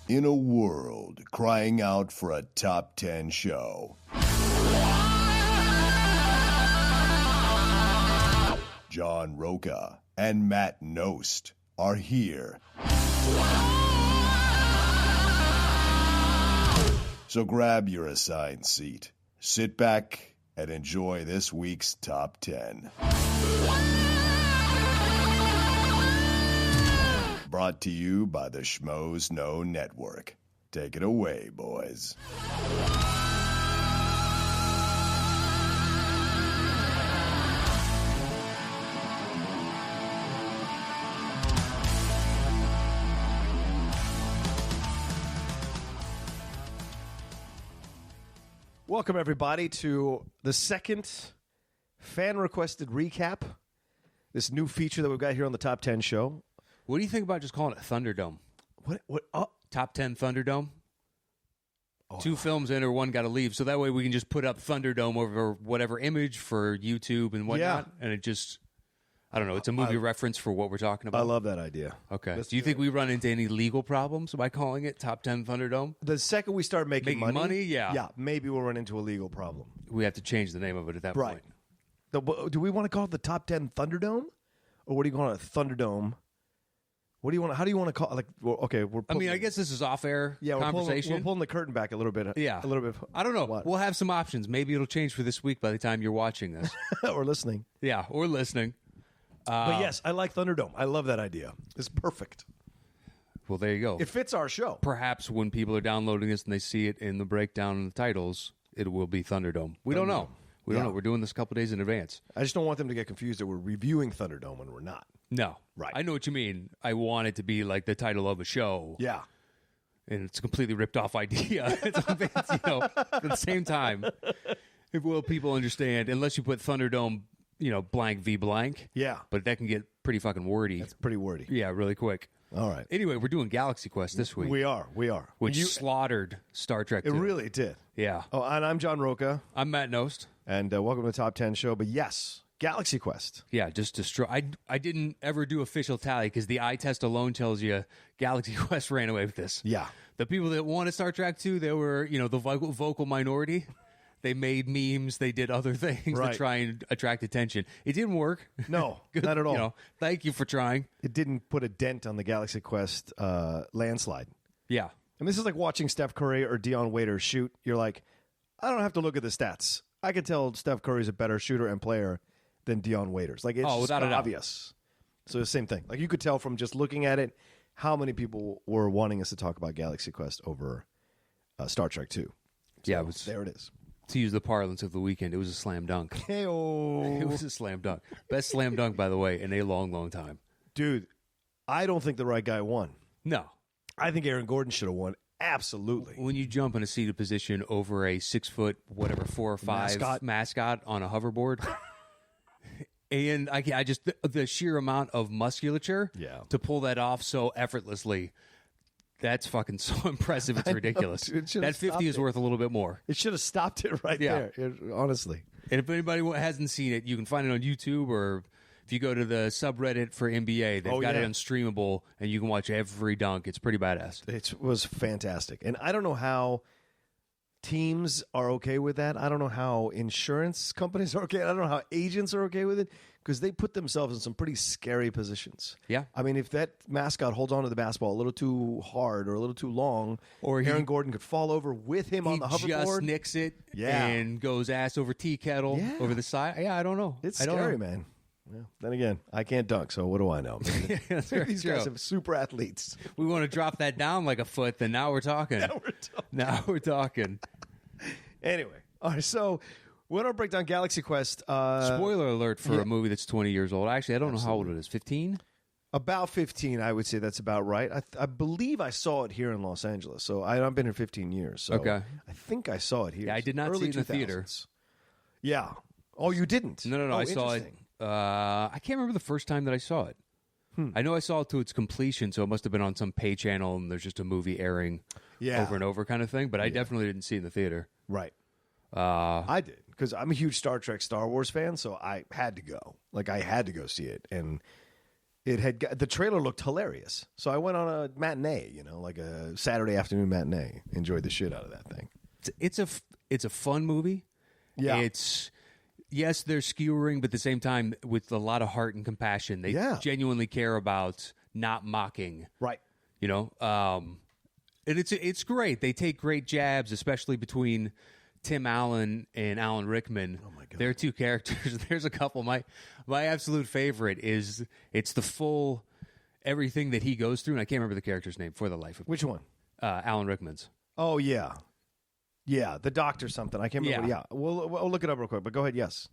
In a world crying out for a top 10 show, John Rocha and Matt Knost are here. So grab your assigned seat, sit back, and enjoy this week's Top 10. Brought to you by the Schmoes Know Network. Take it away, boys. Welcome, everybody, to the second fan-requested recap. This new feature that we've got here on the Top 10 show. What do you think about just calling it Thunderdome? What? Top 10 Thunderdome? Two films in or one got to leave. So that way we can just put up Thunderdome over whatever image for YouTube and whatnot. Yeah. And it just, I don't know, it's a movie reference for what we're talking about. I love that idea. Okay. Do you think we run into any legal problems by calling it Top 10 Thunderdome? The second we start making money, yeah. Yeah, maybe we'll run into a legal problem. We have to change the name of it at that point. Do we want to call it the Top 10 Thunderdome? Or what do you call it, Thunderdome? What do you want? How do you want to call it? Like, well, okay, I guess this is off-air conversation. We're pulling the curtain back a little bit. Yeah, a little bit. I don't know. What? We'll have some options. Maybe it'll change for this week by the time you're watching this or listening. Yeah, or listening. But yes, I like Thunderdome. I love that idea. It's perfect. Well, there you go. It fits our show. Perhaps when people are downloading this and they see it in the breakdown and the titles, it will be Thunderdome. We don't know. We don't know. We're doing this a couple days in advance. I just don't want them to get confused that we're reviewing Thunderdome when we're not. No. Right. I know what you mean. I want it to be like the title of a show. Yeah. And it's a completely ripped off idea. At the same time, will people understand, unless you put Thunderdome, blank v blank. Yeah. But that can get pretty fucking wordy. That's pretty wordy. Yeah, really quick. All right. Anyway, we're doing Galaxy Quest this week. We are. Which slaughtered Star Trek 2. It really did. Yeah. Oh, and I'm John Rocha. I'm Matt Knost. And welcome to the Top 10 show. But yes, Galaxy Quest. Yeah, just destroy. I didn't ever do official tally because the eye test alone tells you Galaxy Quest ran away with this. Yeah. The people that wanted Star Trek 2, they were, the vocal minority. They made memes. They did other things to try and attract attention. It didn't work. No, not at all. Thank you for trying. It didn't put a dent on the Galaxy Quest landslide. Yeah. And this is like watching Steph Curry or Dion Waiters shoot. You're like, I don't have to look at the stats. I can tell Steph Curry's a better shooter and player than Dion Waiters. Like, it's without obvious. So the same thing. Like, you could tell from just looking at it how many people were wanting us to talk about Galaxy Quest over Star Trek 2. So, there it is. To use the parlance of the weekend, it was a slam dunk. Hey-oh. It was a slam dunk. Best slam dunk, by the way, in a long, long time. Dude, I don't think the right guy won. No. I think Aaron Gordon should have won. Absolutely. When you jump in a seated position over a 6 foot, 4 or 5 mascot on a hoverboard, and I just the sheer amount of musculature to pull that off so effortlessly, that's fucking so impressive. It's ridiculous. That 50 is worth a little bit more. It should have stopped it right there, honestly. And if anybody hasn't seen it, you can find it on YouTube, or if you go to the subreddit for NBA, they've got it unstreamable, and you can watch every dunk. It's pretty badass. It was fantastic. And I don't know how teams are okay with that. I don't know how insurance companies are okay. I don't know how agents are okay with it, because they put themselves in some pretty scary positions. Yeah. I mean, if that mascot holds on to the basketball a little too hard or a little too long, or Aaron Gordon could fall over with him on the hoverboard. He just nicks it and goes ass over tea kettle over the side. Yeah, I don't know. It's scary, man. Yeah. Then again, I can't dunk, so what do I know? These guys are super athletes. We want to drop that down like a foot, then now we're talking. Now we're talking. Anyway, all right, so we're going to break down Galaxy Quest. Spoiler alert for a movie that's 20 years old. Actually, I don't know how old it is. 15? About 15, I would say that's about right. I believe I saw it here in Los Angeles, so I've been here 15 years. So okay. I think I saw it here. Yeah, I did not see it in the theater. Yeah. Oh, you didn't? No. I saw it. I can't remember the first time that I saw it. I know I saw it to its completion, so it must have been on some pay channel, and there's just a movie airing over and over kind of thing. But I definitely didn't see it in the theater. Right. I did, because I'm a huge Star Trek, Star Wars fan, so I had to go. Like, I had to go see it. And the trailer looked hilarious. So I went on a matinee, like a Saturday afternoon matinee. Enjoyed the shit out of that thing. It's a fun movie. Yeah. Yes, they're skewering, but at the same time, with a lot of heart and compassion. They genuinely care about not mocking. Right. And it's great. They take great jabs, especially between Tim Allen and Alan Rickman. Oh my God. They're two characters. There's a couple. My absolute favorite is it's the full everything that he goes through, and I can't remember the character's name for the life of me. Which one? Alan Rickman's. Oh, yeah. Yeah, the doctor something. I can't remember. Yeah. We'll look it up real quick, but go ahead, yes.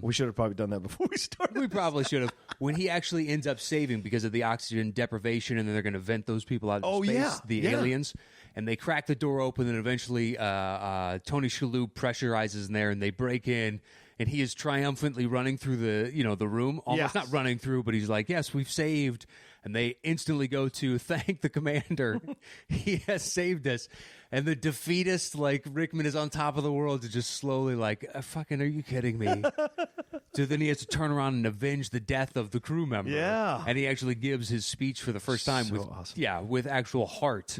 We should have probably done that before we started. We probably should have. When he actually ends up saving because of the oxygen deprivation, and then they're going to vent those people out into space, the aliens, and they crack the door open, and eventually Tony Shalhoub pressurizes in there, and they break in, and he is triumphantly running through the room. Almost not running through, but he's like, yes, we've saved. And they instantly go to thank the commander. He has saved us. And the defeatist, like, Rickman is on top of the world to just slowly, like, fucking, are you kidding me? So then he has to turn around and avenge the death of the crew member. Yeah. And he actually gives his speech for the first time with actual heart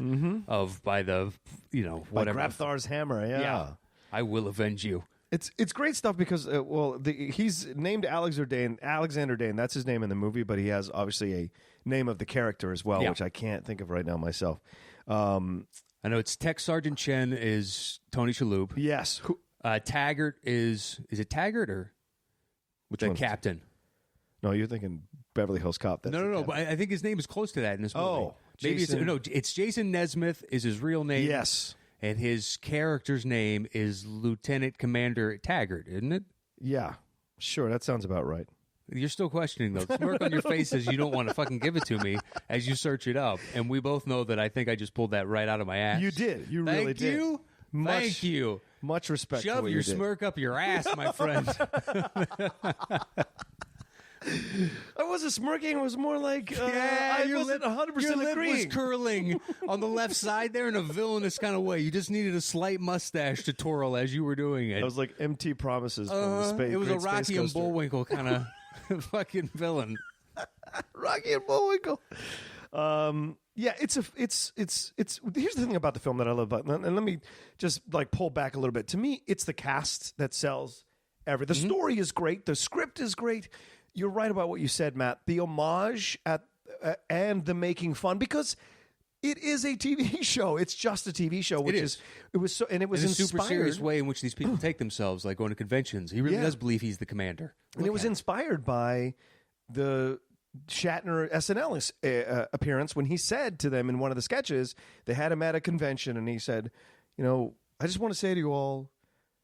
by the, whatever. By Grabthar's hammer, yeah. I will avenge you. It's great stuff because, he's named Alexander Dane. That's his name in the movie, but he has obviously a name of the character as well, which I can't think of right now myself. I know it's Tech Sergeant Chen is Tony Shalhoub. Yes. Taggart is it Taggart or which the one? Captain? No, you're thinking Beverly Hills Cop. That's no. But I think his name is close to that in this movie. Oh, maybe it's Jason Nesmith is his real name. Yes. And his character's name is Lieutenant Commander Taggart, isn't it? Yeah. Sure, that sounds about right. You're still questioning, though. The smirk on your face says you don't want to fucking give it to me as you search it up. And we both know that I think I just pulled that right out of my ass. You did. You really did. Thank you. Much respect for Shove what your you did. smirk up your ass, my friend. I wasn't smirking. It was more like I wasn't 100% your lip agreeing. was curling on the left side there in a villainous kind of way. You just needed a slight mustache to twirl as you were doing it. It was like empty promises from the space. It was a Great Rocky Space and Coaster. Bullwinkle kind of fucking villain. Rocky and Bullwinkle. Here's the thing about the film that I love about, and let me just like pull back a little bit. To me, it's the cast that sells everything. The story is great. The script is great. You're right about what you said, Matt. The homage and the making fun, because it is a TV show. It's just a TV show, which it was in a inspired. super serious way in which these people take themselves, like going to conventions. He really does believe he's the commander. And it was inspired by the Shatner SNL appearance when he said to them in one of the sketches, they had him at a convention, and he said, I just want to say to you all,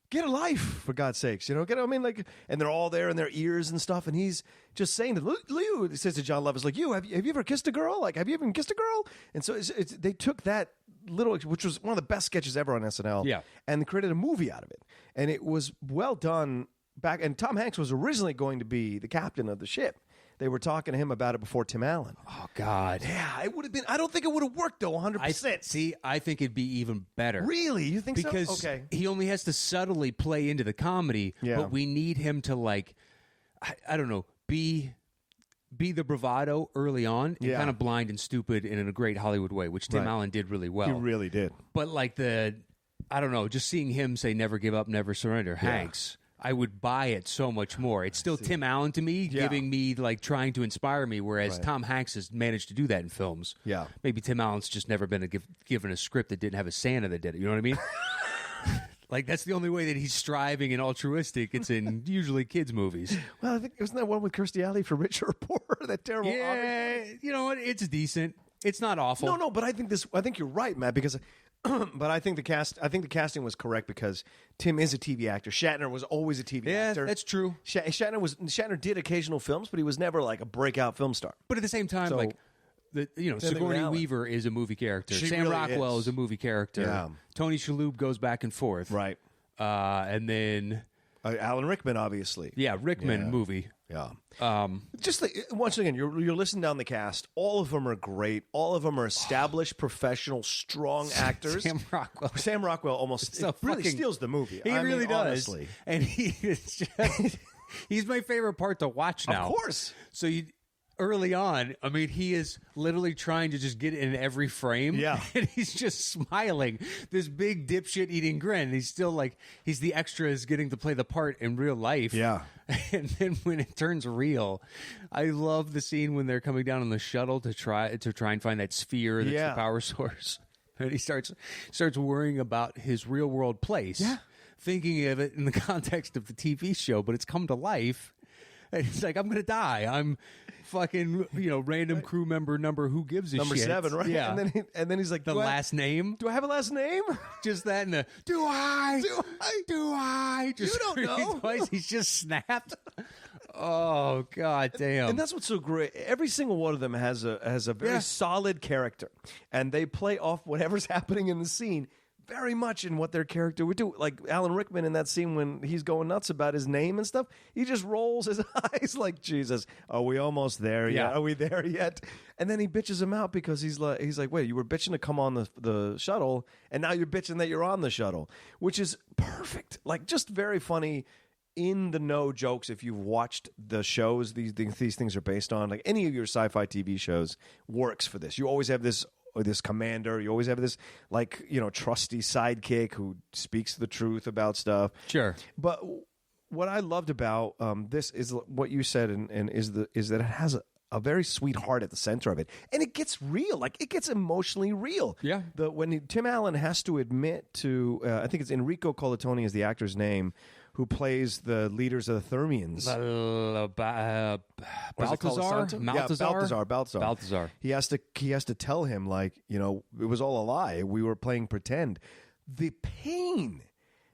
get a life, for God's sakes, and they're all there in their ears and stuff, and he's just saying to Lou, he says to John Lovitz, like, have you ever kissed a girl? Like, have you ever kissed a girl? And so they took that little, which was one of the best sketches ever on SNL, and created a movie out of it, and it was well done back. And Tom Hanks was originally going to be the captain of the ship. They were talking to him about it before Tim Allen. Oh, God. Yeah, it would have been. I don't think it would have worked, though, 100%. I think it'd be even better. Really? You think because so? Okay. He only has to subtly play into the comedy, but we need him to, like, I don't know, be the bravado early on and kind of blind and stupid in a great Hollywood way, which Tim Allen did really well. He really did. But, like, I don't know, just seeing him say never give up, never surrender, Hanks, I would buy it so much more. It's still Tim Allen to me, giving me, like, trying to inspire me, whereas Tom Hanks has managed to do that in films. Yeah. Maybe Tim Allen's just never been given a script that didn't have a Santa that did it. You know what I mean? Like, that's the only way that he's striving and altruistic. It's in usually kids' movies. Well, I think, wasn't that one with Kirstie Alley for Richer or Poorer? That terrible. Yeah, you know what? It's decent. It's not awful. No, but I think you're right, Matt, because but I think the casting was correct because Tim is a TV actor. Shatner was always a TV actor. Yeah, that's true. Shatner did occasional films, but he was never like a breakout film star. But at the same time, Sigourney Weaver is a movie character. Sam really Rockwell is a movie character. Yeah. Tony Shalhoub goes back and forth. Right. And then Alan Rickman, obviously. Yeah, Rickman movie. Yeah. Just once again, you're listening down the cast. All of them are great. All of them are established, professional, strong actors. Sam Rockwell almost really steals the movie. He really does. Honestly. And he is just, he's my favorite part to watch now. Of course. So early on, I mean, he is literally trying to just get in every frame. Yeah. And he's just smiling. This big dipshit eating grin. And he's still like, he's the extra is getting to play the part in real life. Yeah. And then when it turns real, I love the scene when they're coming down on the shuttle to try and find that sphere that's the power source. And he starts worrying about his real world place. Yeah. Thinking of it in the context of the TV show, but it's come to life. And he's like, I'm going to die. I'm fucking, random crew member number who gives a number shit. 7, right? Yeah. And then he's like, the last name? Do I have a last name? Just that and the, do I? Just you don't know. Twice. He's just snapped. Oh, God damn. And that's what's so great. Every single one of them has a very solid character. And they play off whatever's happening in the scene very much in what their character would do. Like Alan Rickman in that scene when he's going nuts about his name and stuff, he just rolls his eyes like, Jesus, are we almost there yet? Yeah. Are we there yet? And then he bitches him out because he's like, wait, you were bitching to come on the shuttle, and now you're bitching that you're on the shuttle, which is perfect. Like, just very funny, in the know jokes. If you've watched the shows these things are based on, like any of your sci-fi TV shows works for this. You always have this commander. You always have this, trusty sidekick who speaks the truth about stuff. Sure. But what I loved about this is what you said, and is that it has a very sweet heart at the center of it, and it gets real. Like, it gets emotionally real. Yeah. When Tim Allen has to admit to, I think it's Enrico Colantoni is the actor's name, who plays the leaders of the Thermians. Balthazar. He has to tell him, like, it was all a lie. We were playing pretend. The pain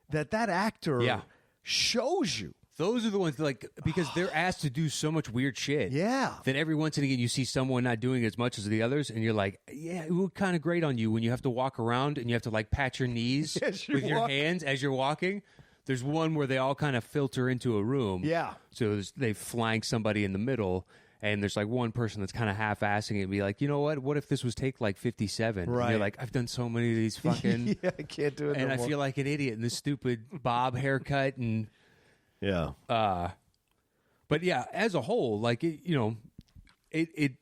that actor shows you. Those are the ones, because they're asked to do so much weird shit. Yeah. Then every once and again you see someone not doing as much as the others, and you're like, yeah, it would kind of grate on you when you have to walk around and you have to, pat your knees with your hands as you're walking. There's one where they all kind of filter into a room. Yeah. So they flank somebody in the middle, and there's one person that's kind of half-assing it and be like, you know what? What if this was take 57? Right. And you're like, I've done so many of these fucking... I can't do it and no I more. feel like an idiot in this stupid bob haircut and... Yeah. But yeah, as a whole, it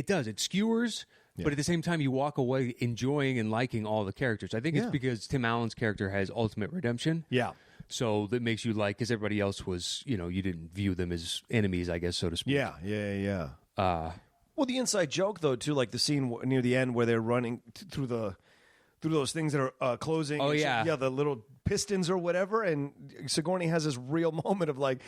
does. It skewers... Yeah. But at the same time, you walk away enjoying and liking all the characters. I think it's because Tim Allen's character has ultimate redemption. Yeah. So that makes you because everybody else was, you didn't view them as enemies, I guess, so to speak. Yeah. Well, the inside joke, though, too, like the scene near the end where they're running through those things that are closing. Oh, yeah. Yeah, the little pistons or whatever. And Sigourney has this real moment of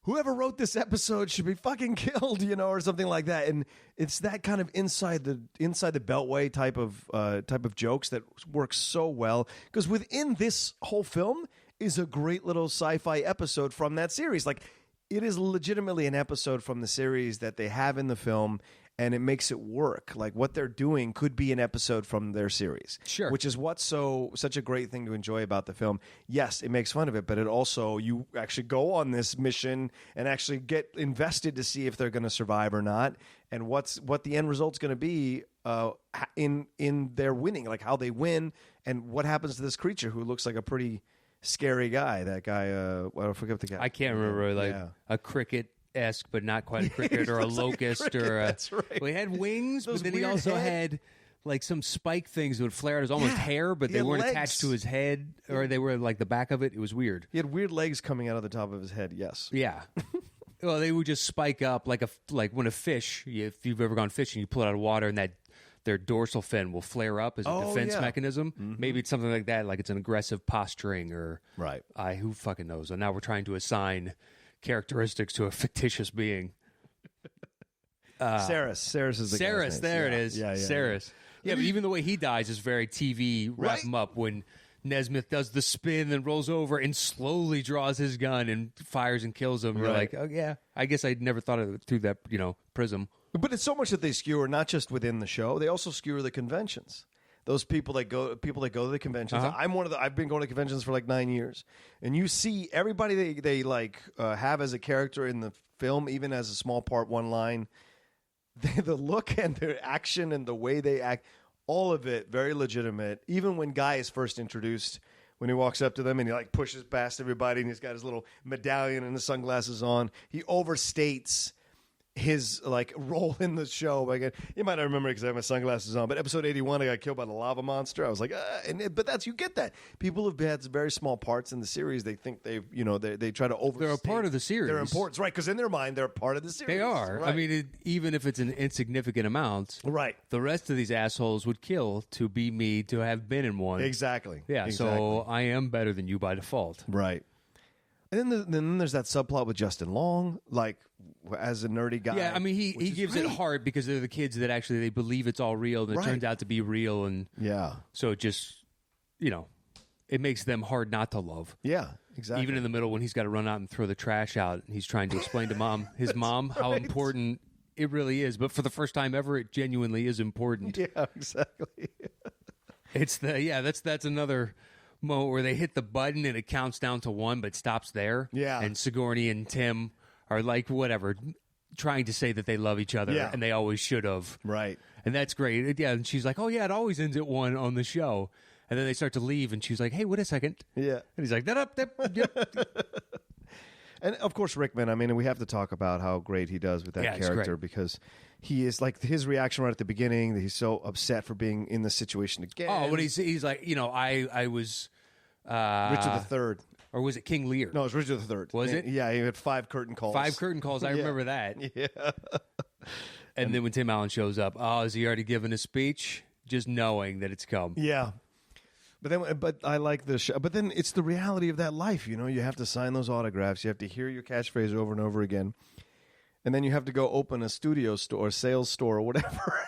whoever wrote this episode should be fucking killed, or something like that. And it's that kind of inside the beltway type of jokes that works so well, because within this whole film is a great little sci-fi episode from that series. Like, it is legitimately an episode from the series that they have in the film, and it makes it work. Like, what they're doing could be an episode from their series. Sure. Which is what's such a great thing to enjoy about the film. Yes, it makes fun of it, but it also, you actually go on this mission and actually get invested to see if they're going to survive or not, and what the end result's going to be in their winning, like how they win, and what happens to this creature who looks like a pretty scary guy. That guy, I forget the guy. I can't remember, a cricket-esque, but not quite a cricket, or a locust, like a cricket, that's right. Well, he had wings, Those but then he weird also head. had some spike things that would flare out as almost hair, but they weren't legs. attached to his head, or they were the back of it. It was weird. He had weird legs coming out of the top of his head. Yes. Yeah. Well, they would just spike up like when a fish. If you've ever gone fishing, you pull it out of water, and their dorsal fin will flare up as a defense mechanism. Mm-hmm. Maybe it's something like that, like it's an aggressive posturing, or right. Who fucking knows? And now we're trying to assign characteristics to a fictitious being. Saris is the Saris. guy's There name. it is. Yeah. Saris. Yeah, but even the way he dies is very TV wrap him up when Nesmith does the spin and rolls over and slowly draws his gun and fires and kills him. You're like, oh yeah, I guess I'd never thought of it through that prism. But it's so much that they skewer, not just within the show. They also skewer the conventions. Those people that go to the conventions. Uh-huh. I've been going to conventions for 9 years, and you see everybody they have as a character in the film, even as a small part, one line. The look and their action and the way they act, all of it very legitimate. Even when Guy is first introduced, when he walks up to them and he pushes past everybody and he's got his little medallion and his sunglasses on, he overstates his like role in the show. Like, you might not remember because I have my sunglasses on, but episode 81, I got killed by the lava monster. I was like, but you get that. People have had very small parts in the series. They think they try to overstate. They're a part of the series. They're important, right? Because in their mind, they're a part of the series. They are. Right. I mean, even if it's an insignificant amount, right? The rest of these assholes would kill to be me to have been in one. Exactly. Yeah. Exactly. So I am better than you by default. Right. And then there's that subplot with Justin Long, like as a nerdy guy. Yeah, I mean he gives it heart because they're the kids that actually they believe it's all real and it turns out to be real, and so it just it makes them hard not to love. Yeah, exactly. Even in the middle when he's got to run out and throw the trash out, and he's trying to explain to his mom how important it really is, but for the first time ever, it genuinely is important. Yeah, exactly. It's that's another moment where they hit the button and it counts down to 1 but stops there. Yeah. And Sigourney and Tim are like whatever trying to say that they love each other and they always should have. Right. And that's great. Yeah, and she's like, "Oh yeah, it always ends at 1 on the show." And then they start to leave and she's like, "Hey, wait a second." Yeah. And he's like, "Yep." And of course Rickman, I mean, we have to talk about how great he does with that character because he is like his reaction right at the beginning that he's so upset for being in this situation again. Oh, but he's like, I was Richard III. Or was it King Lear? No, it was Richard III. Was it? Yeah, he had 5 curtain calls. 5 curtain calls. I remember that. Yeah. And then when Tim Allen shows up, is he already given a speech? Just knowing that it's come. Yeah. But I like the show. But then it's the reality of that life. You have to sign those autographs. You have to hear your catchphrase over and over again. And then you have to go open a studio store, sales store, or whatever.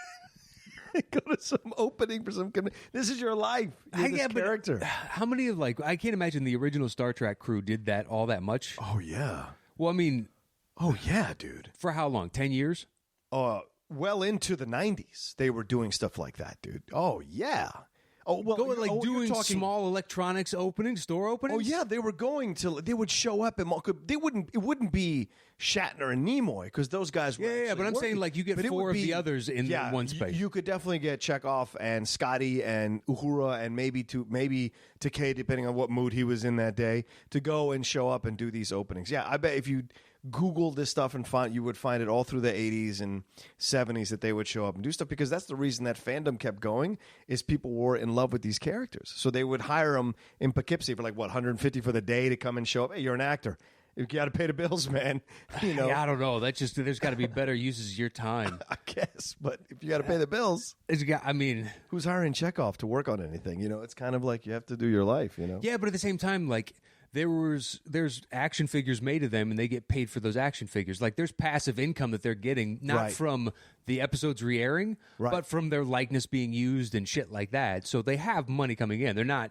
Go to some opening for some. This is your life. You're this character. How many I can't imagine the original Star Trek crew did that all that much. Oh yeah. Well, I mean. Oh yeah, dude. For how long? 10 years? Well into the 90s, they were doing stuff like that, dude. Oh yeah. Oh well, doing small electronics openings, store openings. Oh yeah, they were going to. They would show up and they wouldn't. It wouldn't be Shatner and Nimoy because those guys were. Yeah, but I'm saying you get 4 of the others in one space. You could definitely get Chekhov and Scotty and Uhura and maybe Takei, depending on what mood he was in that day, to go and show up and do these openings. Yeah, I bet if you Google this stuff and you would find it all through the 80s and 70s that they would show up and do stuff because that's the reason that fandom kept going is people were in love with these characters. So they would hire them in Poughkeepsie for $150 for the day to come and show up. Hey, you're an actor. You got to pay the bills, man. Yeah, I don't know. That's just there's got to be better uses of your time. I guess, but if you got to pay the bills, who's hiring Chekhov to work on anything? It's kind of like you have to do your life. Yeah, but at the same time, there's action figures made of them and they get paid for those action figures. There's passive income that they're getting, not from the episodes re-airing, but from their likeness being used and shit like that. So they have money coming in. They're not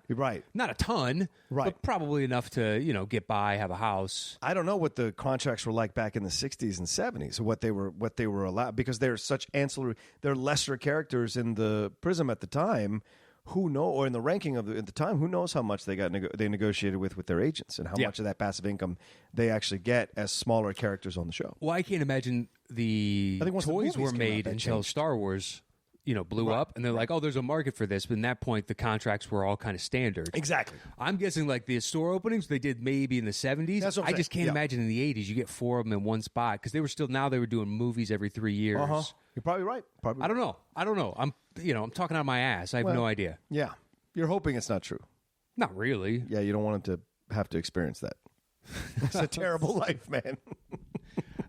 not a ton, but probably enough to, get by, have a house. I don't know what the contracts were like back in the 60s and 70s, what they were allowed, because they're such ancillary, they're lesser characters in the Prism at the time. Or in the ranking of at the time, who knows how much they negotiated with their agents and how much of that passive income they actually get as smaller characters on the show. Well, I can't imagine the toys were made until Star Wars, blew up, and they're like, oh, there's a market for this. But at that point, the contracts were all kind of standard. Exactly. I'm guessing the store openings they did maybe in the 70s. That's what I just can't imagine in the 80s you get 4 of them in one spot because they were doing movies every 3 years. You're probably right. I don't know. I'm talking out of my ass. I have no idea. Yeah. You're hoping it's not true. Not really. Yeah, you don't want them to have to experience that. It's a terrible life, man.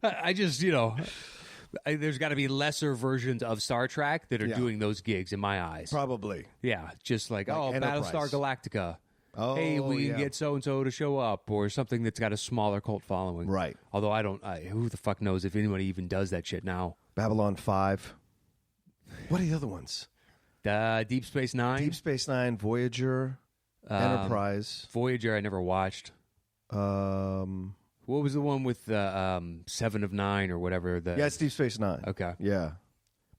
I just, there's got to be lesser versions of Star Trek that are doing those gigs in my eyes. Probably. Yeah, just like Enterprise. Battlestar Galactica. Oh, hey, we can get so-and-so to show up, or something that's got a smaller cult following. Right. Although who the fuck knows if anybody even does that shit now. Babylon 5. What are the other ones? Deep Space Nine. Deep Space Nine, Voyager, Enterprise. Voyager I never watched. What was the one with 7 of 9 or whatever? Yeah, it's Deep Space Nine. Okay. Yeah.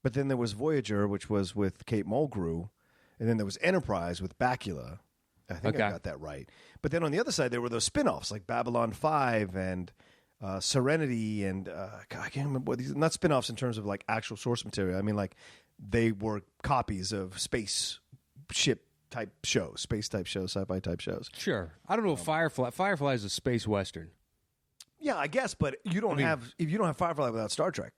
But then there was Voyager, which was with Kate Mulgrew, and then there was Enterprise with Bakula. I think I got that right. But then on the other side, there were those spin-offs like Babylon 5 and Serenity and I can't remember what these, not spin-offs in terms of actual source material. I mean they were copies of spaceship type shows, space type shows, sci-fi type shows. Sure. I don't know Firefly. Firefly is a space western. Yeah, I guess, but you don't have Firefly without Star Trek.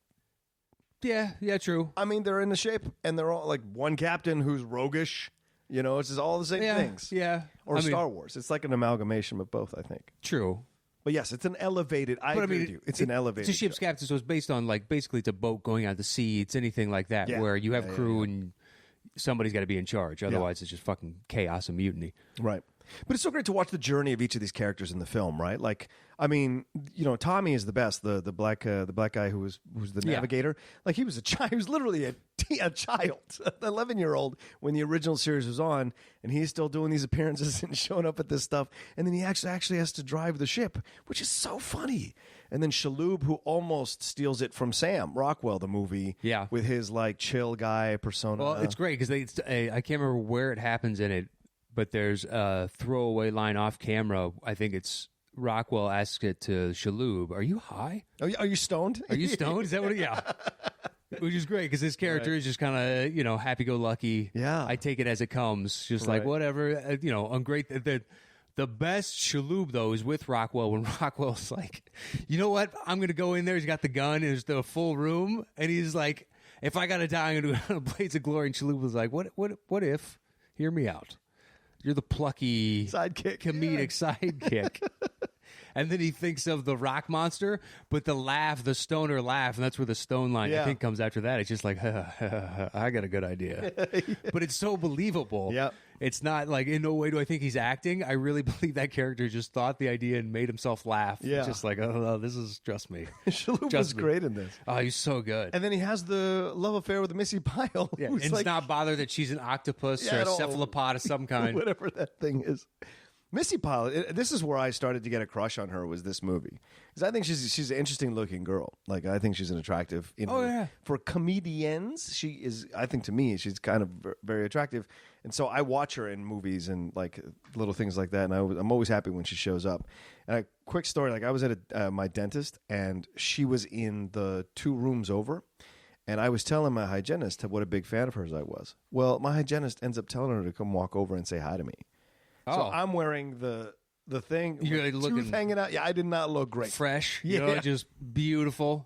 Yeah, true. I mean, they're in the shape, and they're all like one captain who's roguish. It's just all the same things. Yeah. Or Star Wars. It's like an amalgamation of both, I think. True. But yes, it's an elevated. I agree with you. It's an elevated. It's a ship's captain, so it's based on basically it's a boat going out to sea. It's anything like that where you have crew and somebody's got to be in charge. Otherwise, it's just fucking chaos and mutiny. Right. But it's so great to watch the journey of each of these characters in the film, right? Like, I mean, Tommy is the best, the black guy who's the navigator. Like, he was a child. He was literally a child, an 11-year-old when the original series was on, and he's still doing these appearances and showing up at this stuff. And then he actually has to drive the ship, which is so funny. And then Shaloub, who almost steals it from Sam Rockwell, the movie, with his chill guy persona. Well, it's great because I can't remember where it happens in it. But there's a throwaway line off camera. I think it's Rockwell asks it to Shaloub, "Are you high? Are you stoned? Are you stoned? Is that what?" Yeah, which is great because his character is just kind of happy-go-lucky. Yeah, I take it as it comes, just like whatever. I'm great. The best Shaloub though is with Rockwell when Rockwell's like, "You know what? I'm going to go in there. He's got the gun. There's the full room, and he's like, if I got to die, I'm going to do Blades of Glory." And Shaloub was like, "What if? Hear me out. You're the plucky sidekick, comedic sidekick." And then he thinks of the rock monster, but the stoner laugh, and that's where the stone line, I think, comes after that. It's just like, I got a good idea. But it's so believable. Yeah. It's not like, in no way do I think he's acting. I really believe that character just thought the idea and made himself laugh. Yeah. It's just like, oh, this is just me. Shaloub was great in this. Oh, he's so good. And then he has the love affair with Missy Pyle. Yeah. And it's not bothered that she's an octopus or a cephalopod of some kind. Whatever that thing is. Missy Pyle, this is where I started to get a crush on her, was this movie. Because I think she's an interesting looking girl. Like, I think she's an attractive. For comedians, she is, I think to me, she's kind of very attractive. And so I watch her in movies and little things like that. And I'm always happy when she shows up. And a quick story, I was at my dentist and she was in the 2 rooms over. And I was telling my hygienist what a big fan of hers I was. Well, my hygienist ends up telling her to come walk over and say hi to me. So I'm wearing the thing. You're looking tooth hanging out. Yeah, I did not look great. Fresh. Just beautiful.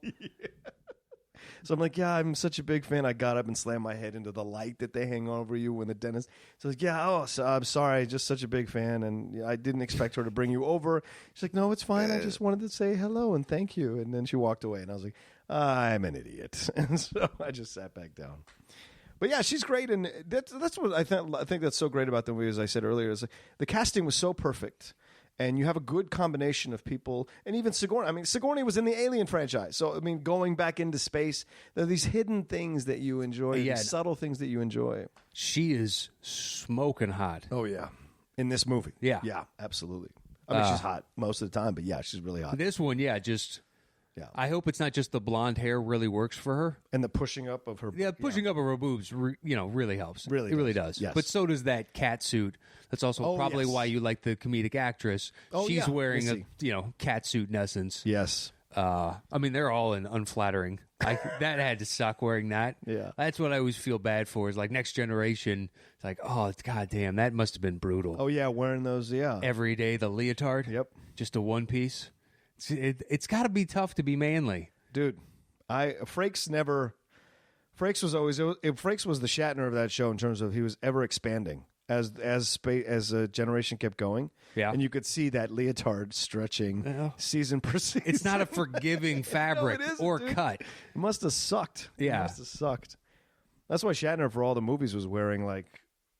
So I'm like, I'm such a big fan. I got up and slammed my head into the light that they hang over you when the dentist. So so I'm sorry, just such a big fan, and I didn't expect her to bring you over. She's like, no, it's fine. I just wanted to say hello and thank you. And then she walked away, and I was like, I'm an idiot. And so I just sat back down. But yeah, she's great, and that's what I think that's so great about the movie. As I said earlier, is the casting was so perfect, and you have a good combination of people, and even Sigourney. I mean, Sigourney was in the Alien franchise, so I mean, going back into space, there are these hidden things that you enjoy, these subtle things that you enjoy. She is smoking hot. Oh yeah, in this movie, yeah, absolutely. I mean, she's hot most of the time, but yeah, she's really hot. This one, Yeah. I hope it's not just the blonde hair really works for her. And the pushing up of her... Yeah, pushing up of her boobs, really helps. It really does. Yes. But so does that cat suit. That's also probably why you like the comedic actress. She's wearing a cat suit in essence. Yes. I mean, they're all unflattering. That had to suck wearing that. Yeah. That's what I always feel bad for is Next Generation. It's like, oh, goddamn, that must have been brutal. Oh, yeah, wearing those, every day, the leotard. Yep. Just a one piece. It's got to be tough to be manly, dude. Frakes was always Frakes was the Shatner of that show in terms of he was ever expanding as a generation kept going. Yeah, and you could see that leotard stretching season per season. It's not a forgiving fabric or cut. It must have sucked. Yeah, it must have sucked. That's why Shatner for all the movies was wearing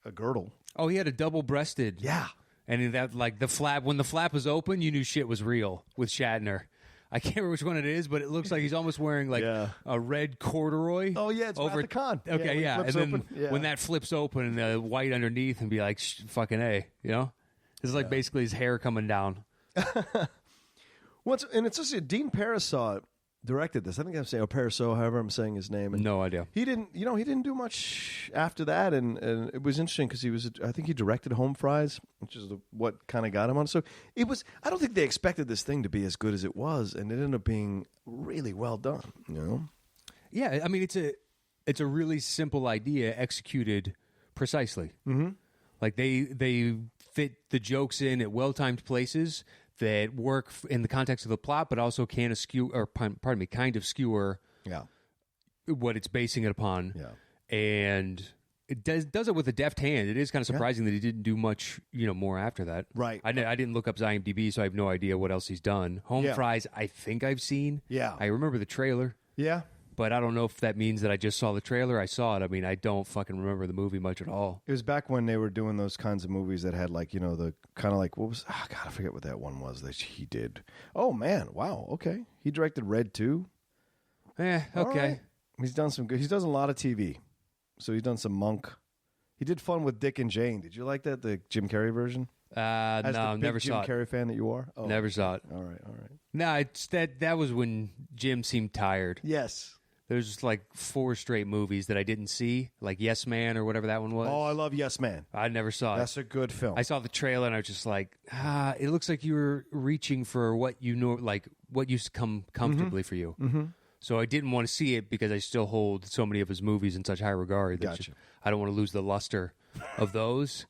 a girdle. Oh, he had a double-breasted. Yeah. And that the flap, when the flap was open, you knew shit was real with Shatner. I can't remember which one it is, but it looks like he's almost wearing a red corduroy. Oh yeah, it's over Con. Okay, yeah. And then when that flips open and the white underneath and be like, fucking A, It's like basically his hair coming down. And it's just Dean Parisot directed this. I think I'm saying Parisot, however I'm saying his name. And no idea. He didn't do much after that, and it was interesting because I think he directed Home Fries, which is what kind of got him on. So it was. I don't think they expected this thing to be as good as it was, and it ended up being really well done. Yeah, I mean it's a really simple idea executed precisely. Mm-hmm. Like they fit the jokes in at well-timed places that work in the context of the plot, but also kind of skewer what it's basing it upon. Yeah. And it does it with a deft hand. It is kind of surprising that he didn't do much, more after that. Right. I didn't look up his IMDb, so I have no idea what else he's done. Home Fries, I think I've seen. Yeah. I remember the trailer. Yeah. But I don't know if that means that I just saw the trailer. I saw it. I mean, I don't fucking remember the movie much at all. It was back when they were doing those kinds of movies that had like, the kind of like, what was, God, I forget what that one was that he did. Oh, man. Wow. Okay. He directed Red 2. Okay. Right. He's done some good. He's done a lot of TV. So he's done some Monk. He did Fun with Dick and Jane. Did you like that, the Jim Carrey version? No, never saw it. Jim Carrey fan that you are? Oh, never saw it. All right. No, it's that was when Jim seemed tired. Yes. There's like 4 straight movies that I didn't see, like Yes Man or whatever that one was. Oh, I love Yes Man. I never saw it. That's a good film. I saw the trailer and I was just like, it looks like you were reaching for what you know, like what used to come comfortably for you. Mm-hmm. So I didn't want to see it because I still hold so many of his movies in such high regard. Gotcha. I don't want to lose the luster of those.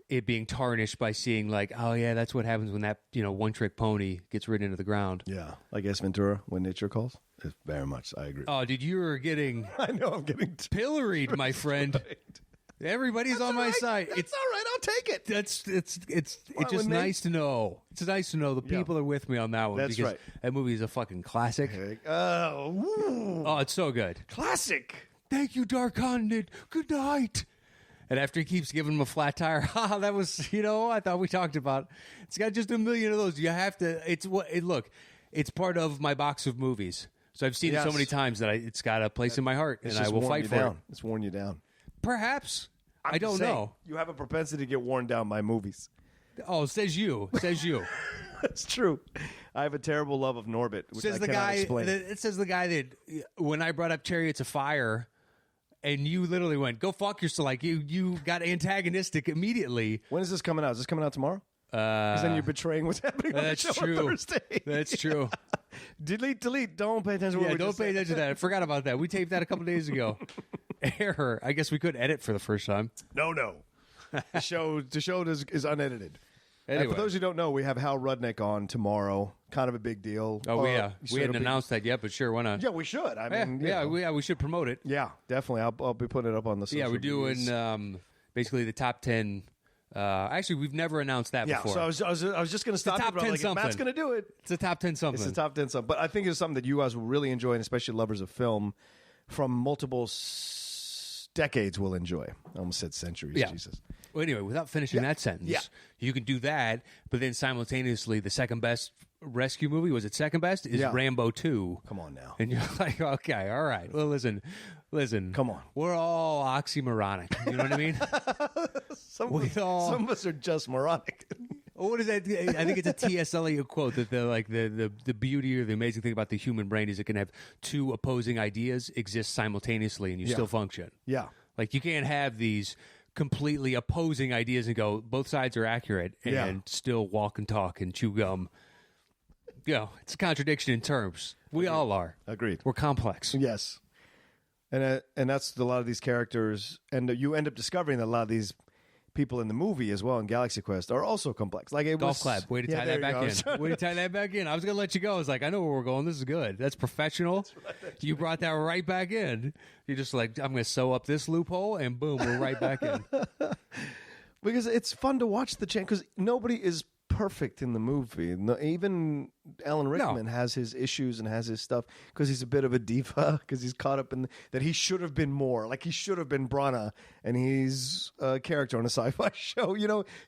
It being tarnished by seeing like, oh yeah, that's what happens when that one trick pony gets ridden into the ground. Yeah, like Ace Ventura, When Nature Calls. It's very much, I agree. Oh, dude, you were getting I know I'm getting pilloried, my friend. Right. Everybody's on my side. It's all right. I'll take it. It's just nice to know. It's nice to know the people are with me on that one. That's because right. That movie is a fucking classic. Oh, it's so good. Classic. Thank you, Dark Continent. Good night. And after he keeps giving him a flat tire, that was, I thought we talked about. It's got just a million of those. You have to. Look, it's part of my box of movies. So I've seen it so many times that it's got a place in my heart, and I will fight for it. It's worn you down. Perhaps. I don't know. You have a propensity to get worn down by movies. Oh, says you. That's true. I have a terrible love of Norbit, which I cannot explain. It says the guy that when I brought up Chariots of Fire, and you literally went, "Go fuck yourself!" Like you got antagonistic immediately. When is this coming out? Is this coming out tomorrow? Because then you're betraying what's happening on the show on Thursday. That's true. Delete. Don't pay attention. Don't pay attention to that. I forgot about that. We taped that a couple days ago. Error. I guess we could edit for the first time. No. The show is unedited. Anyway. And for those who don't know, we have Hal Rudnick on tomorrow. Kind of a big deal. Oh, yeah. We hadn't announced that yet, but sure, why not? Yeah, we should. We should promote it. Yeah, definitely. I'll be putting it up on the social we're doing basically the top 10. Actually, we've never announced that before. So I was just going to stop. Top 10 something. Matt's going to do it. It's a top 10 something. It's a top 10 something. But I think it's something that you guys will really enjoy, and especially lovers of film from multiple decades will enjoy. I almost said centuries. Yeah. Jesus. Well, anyway, without finishing that sentence, you can do that, but then simultaneously, the second best rescue movie, was it second best? Is Rambo 2. Come on now. And you're like, okay, all right. Well, listen. Come on. We're all oxymoronic. You know what I mean? Some of us are just moronic. What is that? I think it's a T.S. Eliot quote that the beauty or the amazing thing about the human brain is it can have two opposing ideas exist simultaneously and you still function. Yeah. Like you can't have these completely opposing ideas and go, both sides are accurate and still walk and talk and chew gum. It's a contradiction in terms. We all are. Agreed. We're complex. Yes. And that's a lot of these characters, and you end up discovering that a lot of these people in the movie as well in Galaxy Quest are also complex. Like Golf clap. Way to tie that back in. Way to tie that back in. I was going to let you go. I was like, I know where we're going. This is good. That's professional. That's you brought that right back in. You're just like, I'm going to sew up this loophole, and boom, we're right back in. Because it's fun to watch the change, because nobody is perfect in the movie. No, even Alan Rickman has his issues and has his stuff because he's a bit of a diva, because he's caught up in that he should have been more. Like he should have been Brana, and he's a character on a sci-fi show.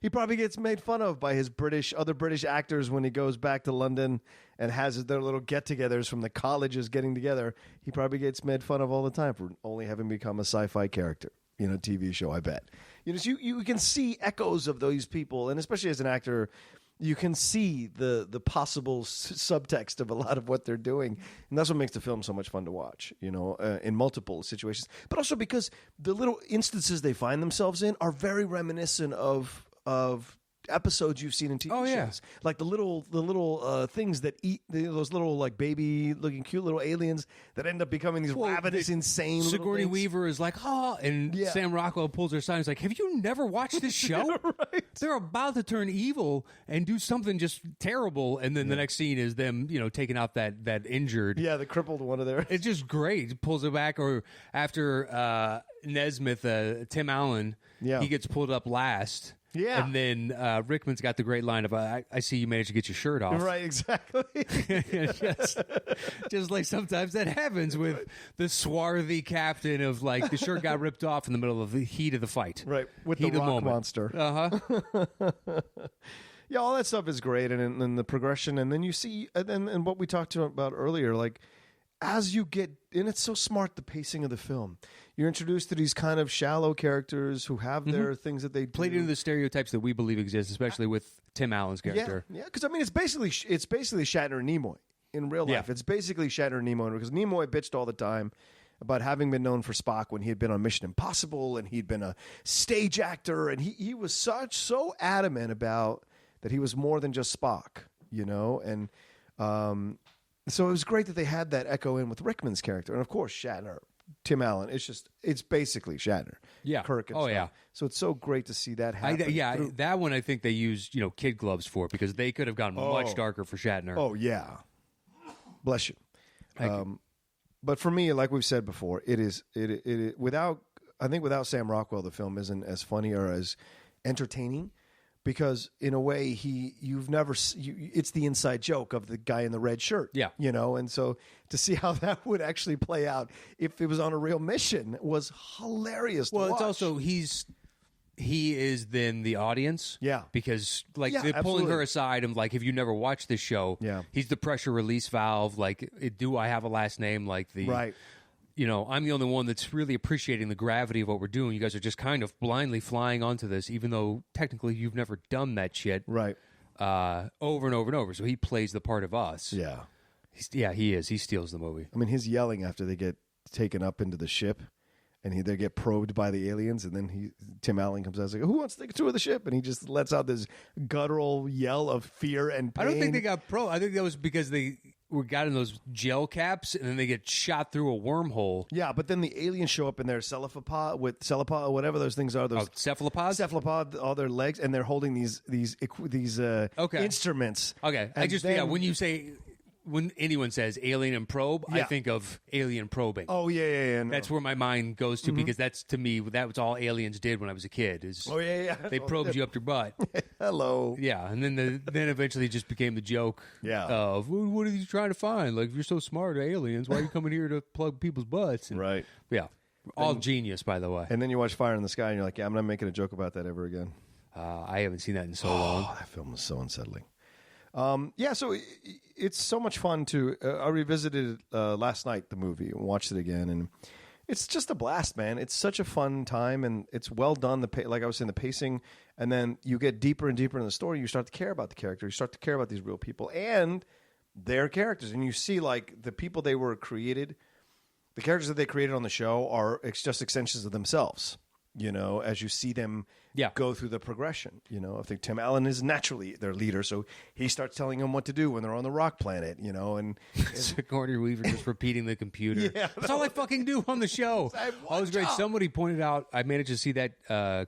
He probably gets made fun of by his other British actors when he goes back to London and has their little get-togethers from the colleges getting together. He probably gets made fun of all the time for only having become a sci-fi character in a TV show, I bet. So you can see echoes of those people, and especially as an actor, you can see the possible subtext of a lot of what they're doing, and that's what makes the film so much fun to watch. In multiple situations, but also because the little instances they find themselves in are very reminiscent of episodes you've seen in TV shows. Like the little things that eat those little like baby looking cute little aliens that end up becoming these ravenous, insane. Sigourney Weaver is like, and Sam Rockwell pulls her aside. He's like, "Have you never watched this show? Right. They're about to turn evil and do something just terrible." And then the next scene is them, taking out that injured, the crippled one of there. It's just great. It pulls it back, or after Nesmith, Tim Allen, he gets pulled up last. Yeah. And then Rickman's got the great line of, I see you managed to get your shirt off. Right, exactly. just like sometimes that happens with the swarthy captain of like the shirt got ripped off in the middle of the heat of the fight. Right, with heat the rock monster. Uh-huh. Yeah, all that stuff is great, and the progression, and then you see, and what we talked about earlier, like, as you get, and it's so smart, the pacing of the film. You're introduced to these kind of shallow characters who have their things that they played into the stereotypes that we believe exist, especially with Tim Allen's character. Yeah, because I mean, it's basically Shatner and Nimoy in real life. It's basically Shatner and Nimoy, because Nimoy bitched all the time about having been known for Spock when he had been on Mission Impossible and he'd been a stage actor, and he was so adamant about that he was more than just Spock, and so it was great that they had that echo in with Rickman's character, and of course Shatner. Tim Allen, it's basically Shatner. Yeah. Kirk and stuff. Yeah. So it's so great to see that happen. That one I think they used, kid gloves for, because they could have gone much darker for Shatner. Oh, yeah. Bless you. But for me, like we've said before, it without Sam Rockwell, the film isn't as funny or as entertaining. Because in a way, it's the inside joke of the guy in the red shirt. Yeah. And so to see how that would actually play out if it was on a real mission was hilarious to watch. It's also, he is then the audience. Yeah. Because, like, they're pulling her aside and, like, if you never watched this show, he's the pressure release valve. Like, do I have a last name? Like, the... Right. I'm the only one that's really appreciating the gravity of what we're doing. You guys are just kind of blindly flying onto this, even though technically you've never done that shit. Right. Over and over and over. So he plays the part of us. Yeah. He is. He steals the movie. I mean, his yelling after they get taken up into the ship and they get probed by the aliens, and then Tim Allen comes out and says, "Who wants to take a tour of the ship?" And he just lets out this guttural yell of fear and pain. I don't think they got probed. I think that was because they got in those gel caps, and then they get shot through a wormhole. Yeah, but then the aliens show up in their cephalopod, whatever those things are. Those cephalopods? Cephalopod, all their legs, and they're holding these instruments. Okay, when you say... When anyone says alien and probe, I think of alien probing. Oh, yeah. No. That's where my mind goes to, because that's, to me, that was all aliens did when I was a kid. They probed you up your butt. Hello. Yeah, and then eventually just became the joke of, what are you trying to find? Like, if you're so smart, aliens, why are you coming here to plug people's butts? And, right. Yeah. All genius, by the way. And then you watch Fire in the Sky, and you're like, I'm not making a joke about that ever again. I haven't seen that in so long. That film was so unsettling. So it's so much fun to. I revisited last night the movie and watched it again, and it's just a blast, man. It's such a fun time, and it's well done. Like I was saying, the pacing, and then you get deeper and deeper in the story. You start to care about the character. You start to care about these real people and their characters, and you see like the people they were created, the characters that they created on the show are just extensions of themselves. As you see them go through the progression. I think Tim Allen is naturally their leader, so he starts telling them what to do when they're on the rock planet, and Sigourney Weaver just repeating the computer. That's all I fucking do on the show. That was great. Somebody pointed out, I managed to see that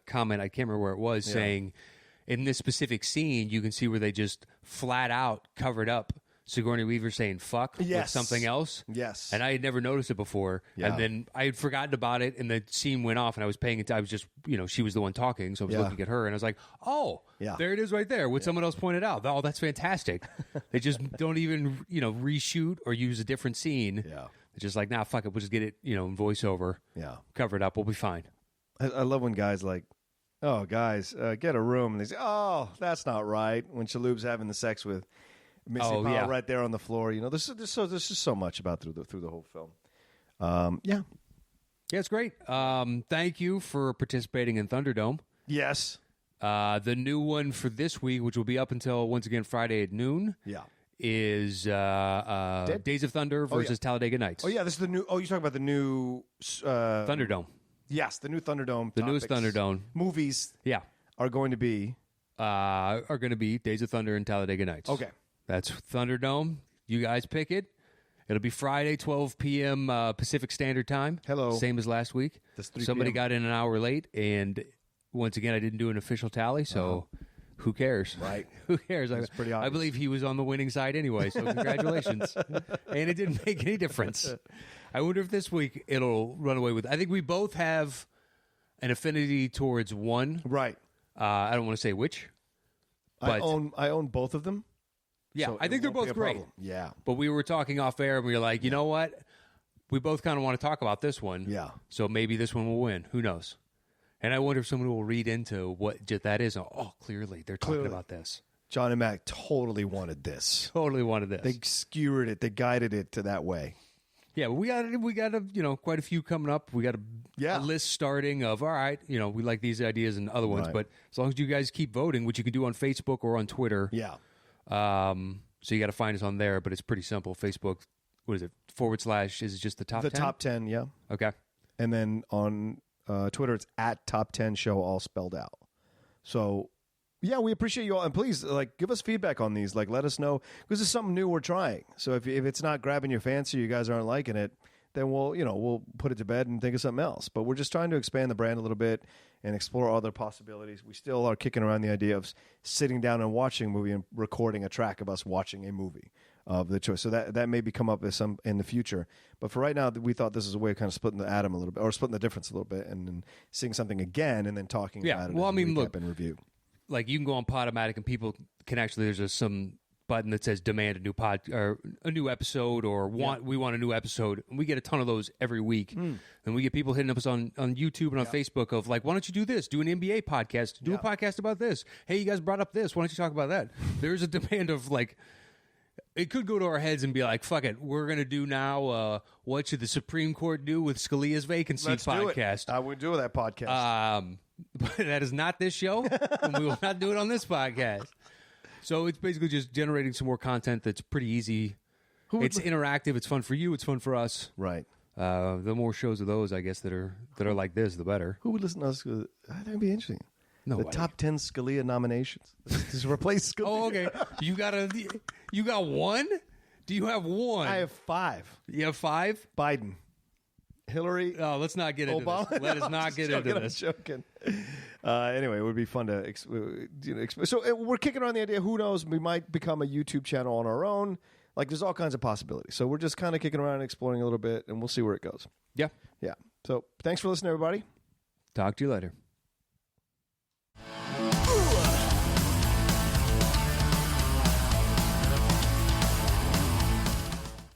comment, I can't remember where it was, saying in this specific scene, you can see where they just flat out covered up Sigourney Weaver saying fuck with something else. Yes. And I had never noticed it before. Yeah. And then I had forgotten about it, and the scene went off, and I was paying it. I was just, she was the one talking, so I was looking at her, and I was like, there it is right there, what someone else pointed out. Oh, that's fantastic. They just don't even, reshoot or use a different scene. Yeah. They're just like, nah, fuck it. We'll just get it, in voiceover. Yeah. Cover it up. We'll be fine. I love when guys like, oh, guys, get a room. And they say, oh, that's not right. When Shaloub's having the sex with Missy Powell right there on the floor. There's just so much about through the whole film. Yeah, it's great. Thank you for participating in Thunderdome. Yes. The new one for this week, which will be up until, once again, Friday at noon. Yeah. Is Days of Thunder versus Talladega Nights. Oh, yeah, this is the new... Oh, you're talking about the new... Thunderdome. Yes, the new Thunderdome. The newest Thunderdome. Movies are going to be... are going to be Days of Thunder and Talladega Nights. Okay. That's Thunderdome. You guys pick it. It'll be Friday, 12 p.m. Pacific Standard Time. Hello. Same as last week. That's 3 Somebody p.m. got in an hour late, and once again, I didn't do an official tally, so who cares? Right. Who cares? It's pretty obvious. I believe he was on the winning side anyway, so congratulations. And it didn't make any difference. I wonder if this week it'll run away with. I think we both have an affinity towards one. Right. I don't want to say which. I But own both of them. yeah, so I think they're both great. Problem. Yeah. But we were talking off air, and we were like, you know what? We both kind of want to talk about this one. Yeah. So maybe this one will win. Who knows? And I wonder if someone will read into what that is. Oh, clearly they're talking about this. John and Mac totally wanted this. Totally wanted this. They skewered it. They guided it to that way. Yeah, but we got quite a few coming up. We got a list starting of all right. We like these ideas and other ones, Right. but as long as you guys keep voting, which you can do on Facebook or on Twitter. Yeah. So you got to find us on there, but it's pretty simple. Facebook, what is it? / is it just the top 10? The top 10, yeah. Okay. And then on Twitter, it's at Top 10 Show, all spelled out. So, yeah, we appreciate you all. And please, give us feedback on these. Let us know. Because it's something new we're trying. So if it's not grabbing your fancy, you guys aren't liking it, then we'll put it to bed and think of something else. But we're just trying to expand the brand a little bit and explore other possibilities. We still are kicking around the idea of sitting down and watching a movie and recording a track of us watching a movie of the choice. So that may come up as some in the future. But for right now, we thought this is a way of kind of splitting the atom a little bit, or splitting the difference a little bit, and then seeing something again and then talking about it. Well, as a recap look, and review. You can go on Podomatic and people can actually. There's some button that says demand a new or a new episode, or we want a new episode, and we get a ton of those every week. And we get people hitting us on YouTube and on Facebook of why don't you do this? Do an NBA podcast. Do a podcast about this. Hey, you guys brought up this. Why don't you talk about that? There's a demand of it could go to our heads and be like, fuck it, we're going to do now what should the Supreme Court do with Scalia's vacancy podcast. I would do that podcast. But that is not this show, and we will not do it on this podcast. So it's basically just generating some more content that's pretty easy. It's interactive. It's fun for you. It's fun for us. Right. The more shows of those, I guess, that are like this, the better. Who would listen to us? I think it'd be interesting. No the way. top 10 Scalia nominations. Just replace Scalia. Oh, okay. You got one? Do you have one? I have 5. You have 5? Biden, Hillary. Oh, let's not get into Obama? this. Let us not get into this. I'm joking. Anyway, it would be fun to. So we're kicking around the idea. Who knows? We might become a YouTube channel on our own. There's all kinds of possibilities. So we're just kind of kicking around and exploring a little bit, and we'll see where it goes. Yeah. Yeah. So thanks for listening, everybody. Talk to you later.